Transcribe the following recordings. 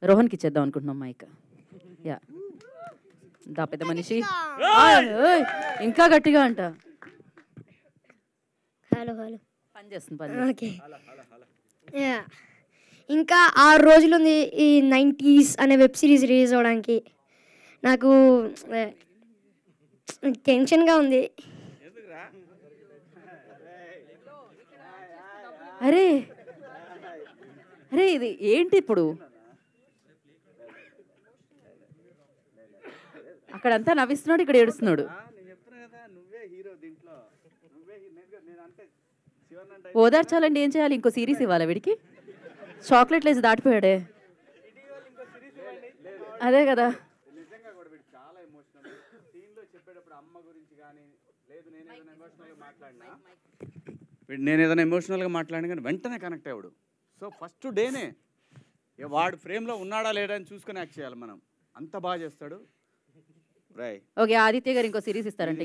రోహన్కి ఇచ్చేద్దాం అనుకుంటున్నాం mic. Yeah దా పెద్ద మనిషి, ఇంకా గట్టిగా అంట. హలో హలో పని చేస్తుంది. ఓకే. ఇంకా 6 రోజులు ఉంది ఈ 90s అనే వెబ్ సిరీస్ రిలీజ్ అవ్వడానికి. నాకు టెన్షన్గా ఉంది. అరే అరే ఇది ఏంటి ఇప్పుడు? అక్కడంతా నవ్విస్తున్నాడు, ఇక్కడ ఏడుస్తున్నాడు. ఓదార్చాలండి, ఏం చేయాలి? ఇంకో సిరీస్ ఇవ్వాలి వీడికి. చాక్లెట్లు వేసి దాటిపోయాడే. అదే కదా. నేను ఏదైనా ఎమోషనల్గా మాట్లాడినా కానీ వెంటనే కనెక్ట్ అయ్యాడు. సో ఫస్ట్ డేనే వాడు ఫ్రేమ్లో ఉన్నాడా లేడా అని చూసుకొని యాక్ట్ చేయాలి మనం. అంత బాగా చేస్తాడు. ఓకే, ఆదిత్య గారు ఇంకో సిరీస్ ఇస్తారంటే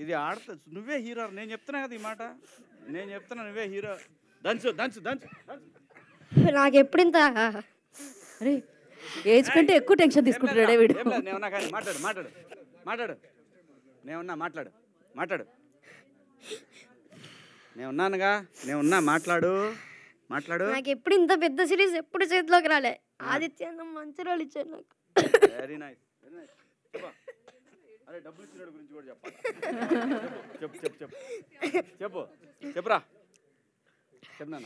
ఇది ఆడతా. నువ్వే హీరో. నేను చెప్తున్నా కదా ఈ మాట. నేను చెప్తున్నా నువ్వే హీరో. దంచు దంచు దంచు. నాకు ఎప్పుడు ఇంత అరే ఏజ్ కంటే ఎక్కువ టెన్షన్ తీసుకుంటాడే వీడు. నేనున్నా కానీ మాట్లాడు మాట్లాడు మాట్లాడు. నేనున్నా మాట్లాడు మాట్లాడు. నేనున్నానుగా, నేనున్నా మాట్లాడు మాట్లాడు. నాకు ఎప్పుడు ఇంత పెద్ద సిరీస్ ఎప్పుడు చేతిలోకి రాలే. ఆదిత్య మంచి రోల్ ఇచ్చారు నాకు. Very nice. అరే డబ్బులు ఇచ్చినోడి గురించి కూడా చెప్పాలి. చెప్పు చెప్పు చెప్పు చెప్పు చెప్పురా. చెప్తున్నా.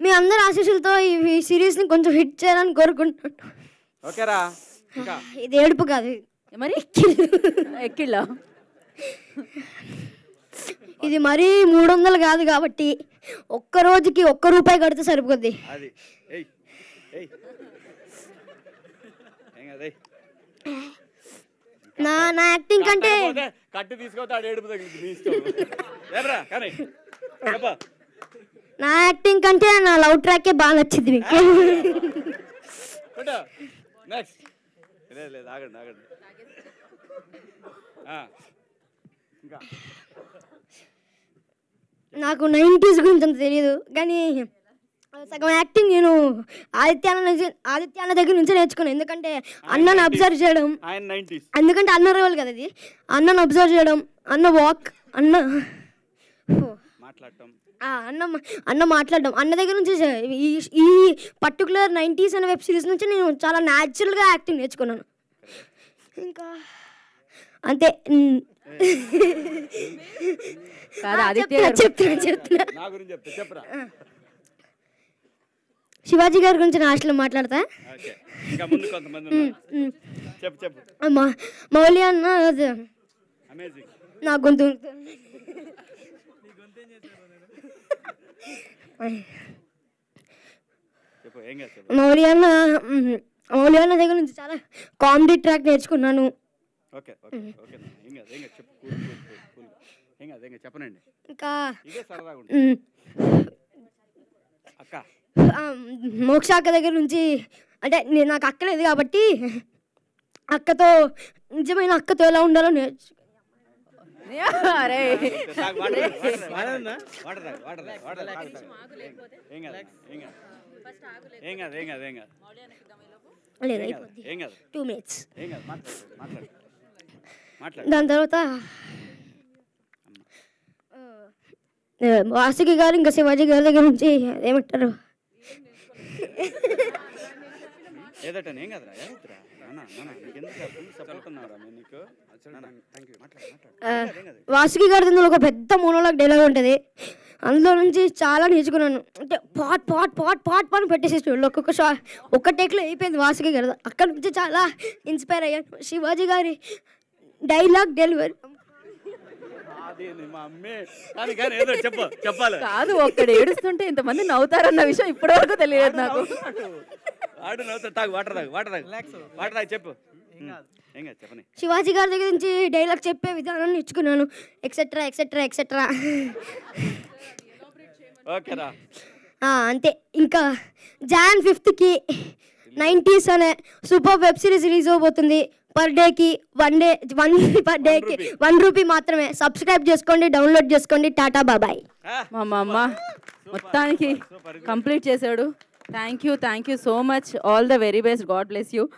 మీ అందరి ఆశీస్సులతో ఈ సిరీస్ని కొంచెం హిట్ చేయాలని కోరుకుంటున్నాను. ఓకేరా. ఇంకా ఇది ఏడుపు కాదు మరి ఎక్కిళ్ళ. ఇది మరీ 300 కాదు కాబట్టి ఒక్క రోజుకి ₹1 కడితే సరిపోద్ది. అది నా యాక్టింగ్ కంటే కట్టు తీసుకోతాడు. ఏడుపు తగిలింది. నా యాక్టింగ్ కంటే నా లవ్ ట్రాకే బాగా నచ్చింది మీకు. నెక్స్ట్. లేదు ఆగండి ఆగండి. ఇంకా నాకు 90s గురించి అంత తెలియదు కానీ సగం యాక్టింగ్ నేను ఆదిత్య అన్న దగ్గర నుంచే నేర్చుకున్నాను. ఎందుకంటే అన్నను అబ్జర్వ్ చేయడం. ఎందుకంటే అన్న రోల్ కదా ఇది. అన్నను అబ్జర్వ్ చేయడం, అన్న వాక్, అన్న అన్న మాట్లాడడం, అన్న దగ్గర నుంచి ఈ పర్టికులర్ 90s అనే వెబ్ సిరీస్ నుంచి నేను చాలా న్యాచురల్గా యాక్టింగ్ నేర్చుకున్నాను. ఇంకా అంతే. చెప్తున్నా. శివాజీ గారి గురించి నా హాస్టల్లో మాట్లాడతా. మౌలి అన్న నా గొంతు మౌలి అన్న దగ్గర నుంచి చాలా కామెడీ ట్రాక్ నేర్చుకున్నాను. ఇంకా మోక్ష అక్క దగ్గర నుంచి అంటే నాకు అక్క లేదు కాబట్టి అక్కతో నిజమైన అక్కతో ఎలా ఉండాలో నేర్చు. దాని తర్వాత వాసుకి గారు ఇంకా శివాజీ గారి దగ్గర నుంచి ఏమంటారు వాసుకి గారి దగ్గర ఒక పెద్ద మోనోలాగ్ డైలాగ్ ఉంటుంది. అందులో నుంచి చాలా నేర్చుకున్నాను. అంటే పాట్ అని పెట్టేసి ఒక్క టేక్లో అయిపోయింది వాసుకి గారి. అక్కడ నుంచి చాలా ఇన్స్పైర్ అయ్యాను. శివాజీ గారి డైలాగ్ డెలివరీ కాదు, ఒక్కడ ఏడుస్తుంటే ఇంతమంది నవ్వుతారన్న విషయం ఇప్పటి వరకు తెలియదు నాకు. శివాజీ గారి దగ్గర నుంచి డైలాగ్ చెప్పే విధానం నేర్చుకున్నాను. Etcetera etcetera etcetera. అంతే. ఇంకా Jan 5th 90s అనే సూపర్ వెబ్ సిరీస్ రిలీజ్ అవబోతుంది. పర్ డేకి ₹1 మాత్రమే. సబ్స్క్రైబ్ చేసుకోండి, డౌన్లోడ్ చేసుకోండి. టాటా బాబాయ్. మా అమ్మ మొత్తానికి కంప్లీట్ చేశాడు. Thank you so much. All the very best. God bless you.